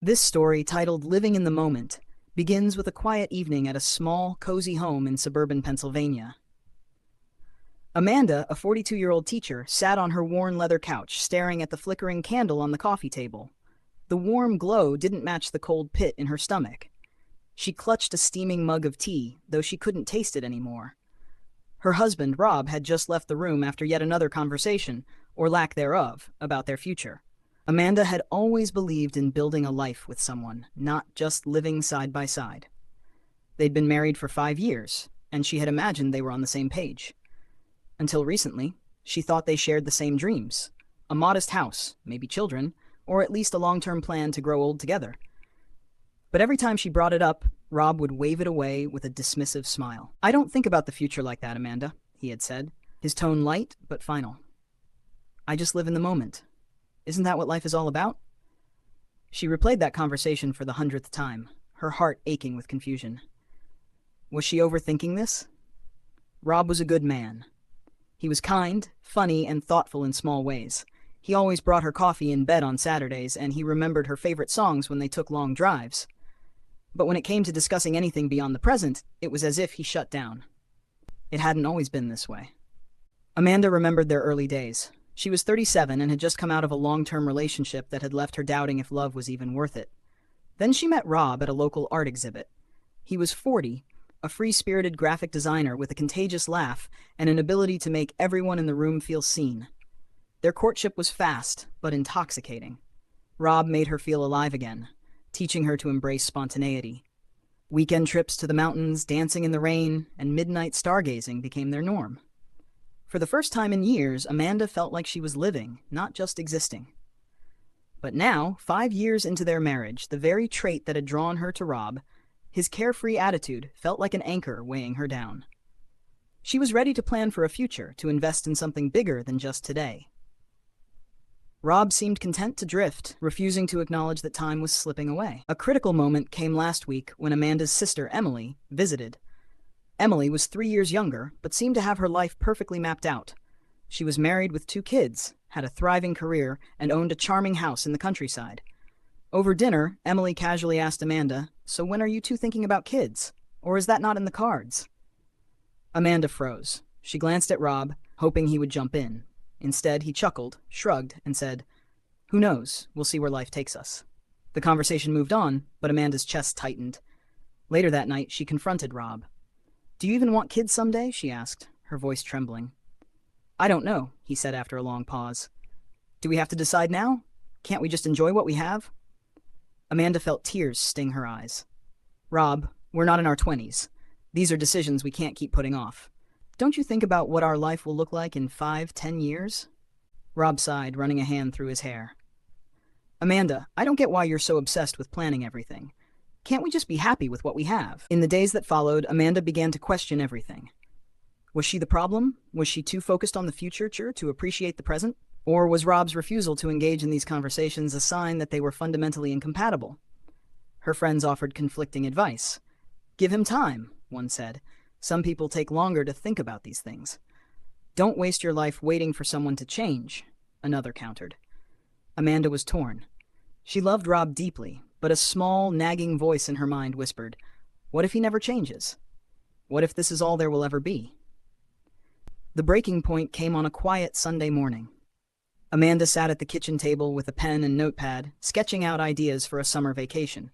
This story, titled Living in the Moment, begins with a quiet evening at a small, cozy home in suburban Pennsylvania. Amanda, a 42-year-old teacher, sat on her worn leather couch, staring at the flickering candle on the coffee table. The warm glow didn't match the cold pit in her stomach. She clutched a steaming mug of tea, though she couldn't taste it anymore. Her husband, Rob, had just left the room after yet another conversation, or lack thereof, about their future. Amanda had always believed in building a life with someone, not just living side by side. They'd been married for 5 years, and she had imagined they were on the same page. Until recently, she thought they shared the same dreams: a modest house, maybe children, or at least a long-term plan to grow old together. But every time she brought it up, Rob would wave it away with a dismissive smile. "I don't think about the future like that, Amanda," he had said, his tone light but final. "I just live in the moment. Isn't that what life is all about?" She replayed that conversation for the 100th time, her heart aching with confusion. Was she overthinking this? Rob was a good man. He was kind, funny, and thoughtful in small ways. He always brought her coffee in bed on Saturdays, and he remembered her favorite songs when they took long drives. But when it came to discussing anything beyond the present, it was as if he shut down. It hadn't always been this way. Amanda remembered their early days. She was 37 and had just come out of a long-term relationship that had left her doubting if love was even worth it. Then she met Rob at a local art exhibit. He was 40, a free-spirited graphic designer with a contagious laugh and an ability to make everyone in the room feel seen. Their courtship was fast, but intoxicating. Rob made her feel alive again, teaching her to embrace spontaneity. Weekend trips to the mountains, dancing in the rain, and midnight stargazing became their norm. For the first time in years, Amanda felt like she was living, not just existing. But now, 5 years into their marriage, the very trait that had drawn her to Rob, his carefree attitude, felt like an anchor weighing her down. She was ready to plan for a future, to invest in something bigger than just today. Rob seemed content to drift, refusing to acknowledge that time was slipping away. A critical moment came last week when Amanda's sister, Emily, visited. Emily was 3 years younger, but seemed to have her life perfectly mapped out. She was married with 2 kids, had a thriving career, and owned a charming house in the countryside. Over dinner, Emily casually asked Amanda, "So when are you two thinking about kids? Or is that not in the cards?" Amanda froze. She glanced at Rob, hoping he would jump in. Instead, he chuckled, shrugged, and said, "Who knows? We'll see where life takes us." The conversation moved on, but Amanda's chest tightened. Later that night, she confronted Rob. "Do you even want kids someday?" she asked, her voice trembling. "I don't know," he said after a long pause. "Do we have to decide now? Can't we just enjoy what we have?" Amanda felt tears sting her eyes. "Rob, we're not in our 20s. These are decisions we can't keep putting off. Don't you think about what our life will look like in 5, 10 years? Rob sighed, running a hand through his hair. "Amanda, I don't get why you're so obsessed with planning everything. Can't we just be happy with what we have?" In the days that followed, Amanda began to question everything. Was she the problem? Was she too focused on the future to appreciate the present? Or was Rob's refusal to engage in these conversations a sign that they were fundamentally incompatible? Her friends offered conflicting advice. "Give him time," one said. "Some people take longer to think about these things." "Don't waste your life waiting for someone to change," another countered. Amanda was torn. She loved Rob deeply, but a small, nagging voice in her mind whispered, "What if he never changes? What if this is all there will ever be?" The breaking point came on a quiet Sunday morning. Amanda sat at the kitchen table with a pen and notepad, sketching out ideas for a summer vacation.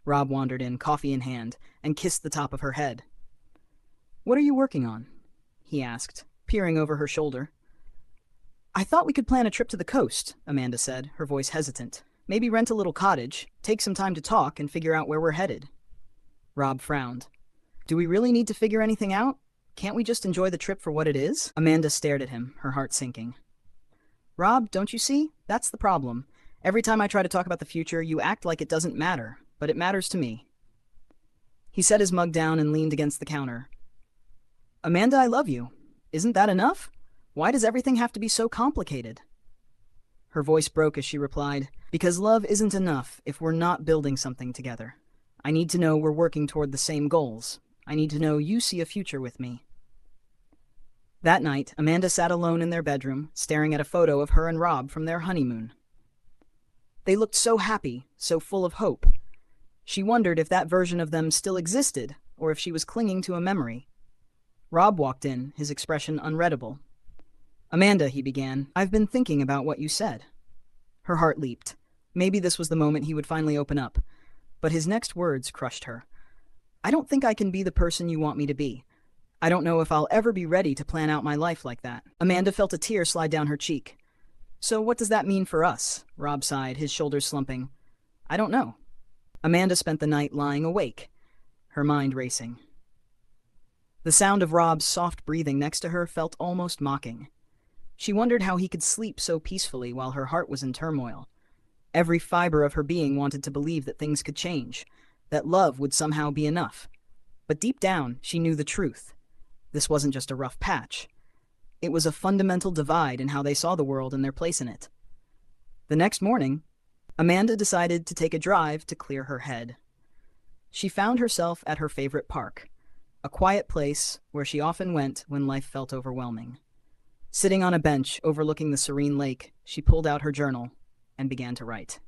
Rob wandered in, coffee in hand, and kissed the top of her head. "What are you working on?" he asked, peering over her shoulder. "I thought we could plan a trip to the coast," Amanda said, her voice hesitant. "Maybe rent a little cottage, take some time to talk, and figure out where we're headed." Rob frowned. "Do we really need to figure anything out? Can't we just enjoy the trip for what it is?" Amanda stared at him, her heart sinking. "Rob, don't you see? That's the problem. Every time I try to talk about the future, you act like it doesn't matter, but it matters to me." He set his mug down and leaned against the counter. "Amanda, I love you. Isn't that enough? Why does everything have to be so complicated?" Her voice broke as she replied, "Because love isn't enough if we're not building something together. I need to know we're working toward the same goals. I need to know you see a future with me." That night, Amanda sat alone in their bedroom, staring at a photo of her and Rob from their honeymoon. They looked so happy, so full of hope. She wondered if that version of them still existed, or if she was clinging to a memory. Rob walked in, his expression unreadable. "Amanda," he began, "I've been thinking about what you said." Her heart leaped. Maybe this was the moment he would finally open up. But his next words crushed her. "I don't think I can be the person you want me to be. I don't know if I'll ever be ready to plan out my life like that." Amanda felt a tear slide down her cheek. "So what does that mean for us?" Rob sighed, his shoulders slumping. "I don't know." Amanda spent the night lying awake, her mind racing. The sound of Rob's soft breathing next to her felt almost mocking. She wondered how he could sleep so peacefully while her heart was in turmoil. Every fiber of her being wanted to believe that things could change, that love would somehow be enough. But deep down, she knew the truth. This wasn't just a rough patch. It was a fundamental divide in how they saw the world and their place in it. The next morning, Amanda decided to take a drive to clear her head. She found herself at her favorite park, a quiet place where she often went when life felt overwhelming. Sitting on a bench overlooking the serene lake, she pulled out her journal and began to write.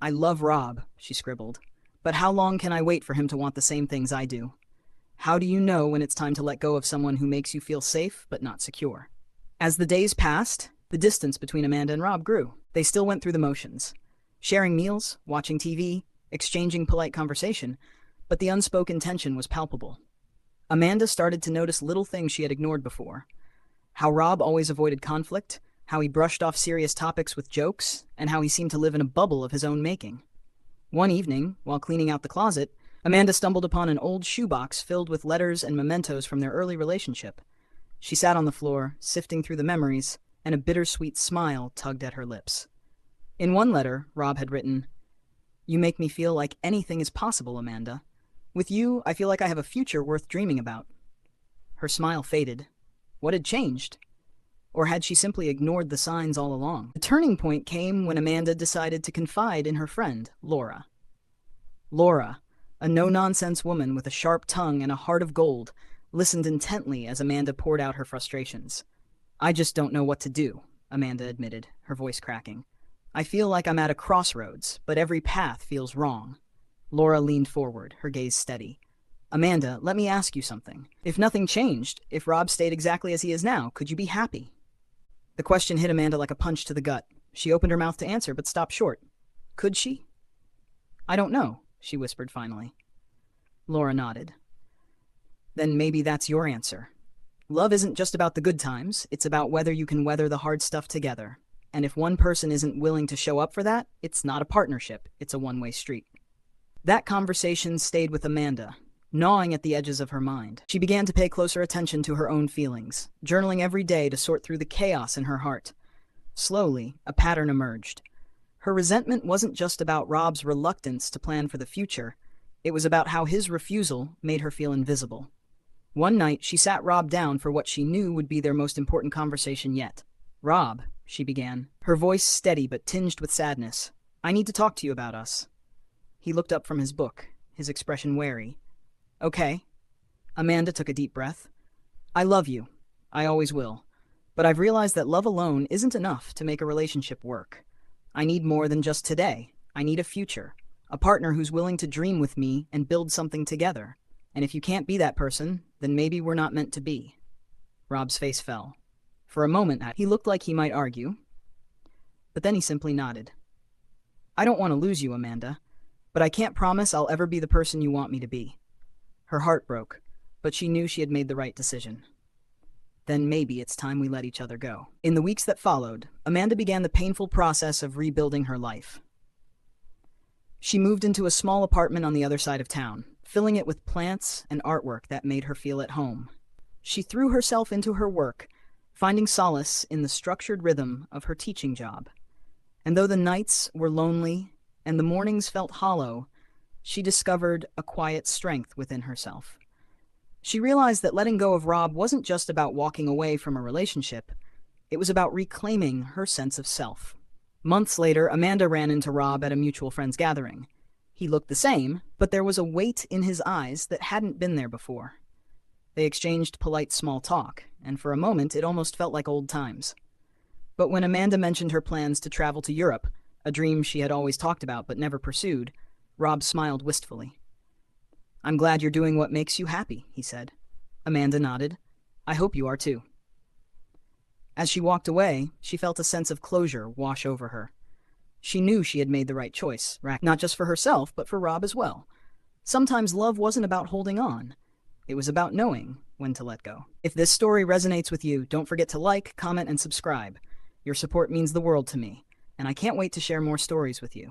"I love Rob," she scribbled, "but how long can I wait for him to want the same things I do? How do you know when it's time to let go of someone who makes you feel safe but not secure?" As the days passed, the distance between Amanda and Rob grew. They still went through the motions, sharing meals, watching TV, exchanging polite conversation, but the unspoken tension was palpable. Amanda started to notice little things she had ignored before. How Rob always avoided conflict, how he brushed off serious topics with jokes, and how he seemed to live in a bubble of his own making. One evening, while cleaning out the closet, Amanda stumbled upon an old shoebox filled with letters and mementos from their early relationship. She sat on the floor, sifting through the memories, and a bittersweet smile tugged at her lips. In one letter, Rob had written, "You make me feel like anything is possible, Amanda. With you, I feel like I have a future worth dreaming about." Her smile faded. What had changed? Or had she simply ignored the signs all along? The turning point came when Amanda decided to confide in her friend, Laura. Laura, a no-nonsense woman with a sharp tongue and a heart of gold, listened intently as Amanda poured out her frustrations. "I just don't know what to do," Amanda admitted, her voice cracking. "I feel like I'm at a crossroads, but every path feels wrong." Laura leaned forward, her gaze steady. "Amanda, let me ask you something. If nothing changed, if Rob stayed exactly as he is now, could you be happy?" The question hit Amanda like a punch to the gut. She opened her mouth to answer, but stopped short. Could she? "I don't know," she whispered finally. Laura nodded. "Then maybe that's your answer. Love isn't just about the good times, it's about whether you can weather the hard stuff together. And if one person isn't willing to show up for that, it's not a partnership, it's a one-way street." That conversation stayed with Amanda, gnawing at the edges of her mind. She began to pay closer attention to her own feelings, journaling every day to sort through the chaos in her heart. Slowly, a pattern emerged. Her resentment wasn't just about Rob's reluctance to plan for the future. It was about how his refusal made her feel invisible. One night, she sat Rob down for what she knew would be their most important conversation yet. "Rob," she began, her voice steady but tinged with sadness, "I need to talk to you about us." He looked up from his book, his expression wary. "Okay." Amanda took a deep breath. "I love you. I always will. But I've realized that love alone isn't enough to make a relationship work. I need more than just today. I need a future, a partner who's willing to dream with me and build something together. And if you can't be that person, then maybe we're not meant to be." Rob's face fell. For a moment, he looked like he might argue, but then he simply nodded. "I don't want to lose you, Amanda, but I can't promise I'll ever be the person you want me to be." Her heart broke, but she knew she had made the right decision. "Then maybe it's time we let each other go." In the weeks that followed, Amanda began the painful process of rebuilding her life. She moved into a small apartment on the other side of town, filling it with plants and artwork that made her feel at home. She threw herself into her work, finding solace in the structured rhythm of her teaching job. And though the nights were lonely and the mornings felt hollow, she discovered a quiet strength within herself. She realized that letting go of Rob wasn't just about walking away from a relationship, it was about reclaiming her sense of self. Months later, Amanda ran into Rob at a mutual friend's gathering. He looked the same, but there was a weight in his eyes that hadn't been there before. They exchanged polite small talk, and for a moment it almost felt like old times. But when Amanda mentioned her plans to travel to Europe, a dream she had always talked about but never pursued. Rob smiled wistfully. "I'm glad you're doing what makes you happy," he said. Amanda nodded. "I hope you are too." As she walked away, she felt a sense of closure wash over her. She knew she had made the right choice, not just for herself, but for Rob as well. Sometimes love wasn't about holding on. It was about knowing when to let go. If this story resonates with you, don't forget to like, comment, and subscribe. Your support means the world to me, and I can't wait to share more stories with you.